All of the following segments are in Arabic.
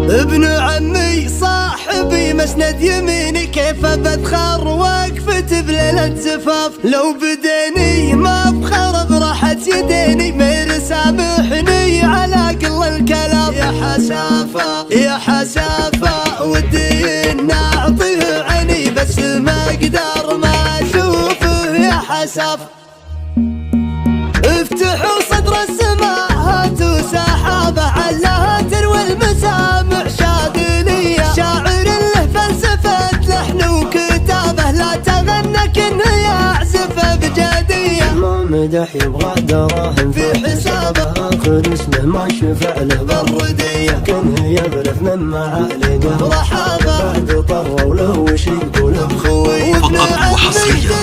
ابن عمي صاحبي مسند يميني، كيف بذخر وقفت بليلة زفاف. لو بديني ما بخرب راحت يديني، مير سامحني على قل الكلام. يا حسافة يا حسافة ودي ان اعطيه عيني، بس ما اقدر ما اشوفه يا حسافة. افتحوا صدر السماء هاتوا سحابة، علها تروي المسامع شاذلية. شاعر له فلسفة لحن وكتابة، لا تغنى كنه يعزف بجدية. ما مدح يبغى دراهم في حسابه، اخر اسمه ما شفع له بالردية. كنه يبرف من معالقه رحابة، بعد طر وله وش يقول بخوي. فقط وحصريا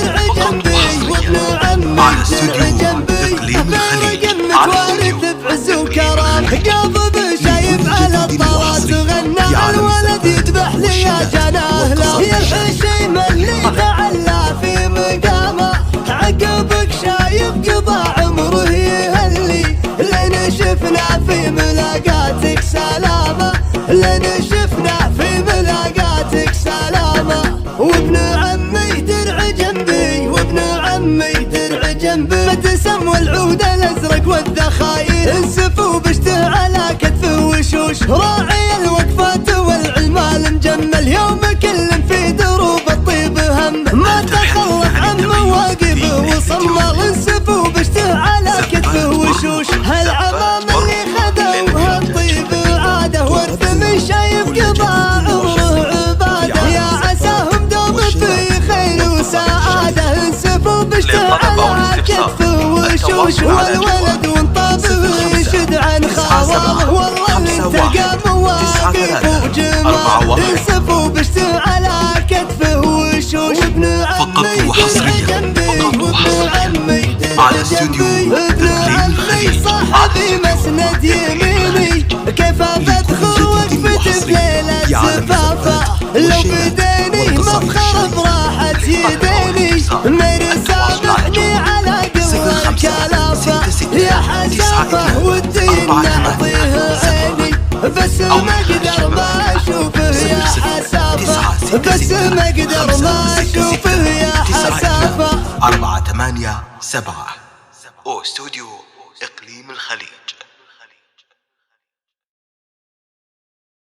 وابن عمي على استوديو إقليم الخليج. وارث بعز وكرم، قاضب شايب على الطراز غنى الولد يذبح لي يا جناه له. يا الحشيم اللي تعلى في مقامه، عقبك شايب قضى عمره يهلي. لين شفنا في ملاقاتك سلامه، لين شفنا في ملاقاتك سلامه. وابن عمي درع جنبي، وابن عمي درع جنبي. متسم والعود الازرق والذخاير، انسفوا بشته على كتفه وشوش. راعي الوقفات والعلم المجمل، يوم كل في دروب الطيب هم. ما تخلف عن مواقفه وصمر، انسفوا بشته على كتفه وشوش. هالعمام اللي خذوها الطيب عاده، ورث من شايب قضى عمره عباده. يا عساهم دوم في خير وسعاده، انسفوا بشته على كتفه وشوش. والولد وانطابه يشد عن خواله، والله اللي انتقى مواقف وجمال. انسفوا بشته على كتفه وشوش. ابن عمي درع جنبي، وابن عمي درع جنبي. ابن عمي صاحبي مسند يميني، كيف بدخل وقفت بليلة زفافة. لو بديني ما بخرب راحت يديني، مير سامحني على قل الكلافة. يا حسافة ودي نعطيه عيني، بس ما اقدر ما اشوفه يا حسافة. بس ما اقدر ما اشوفه يا حسافة. 487 أو استوديو إقليم الخليج.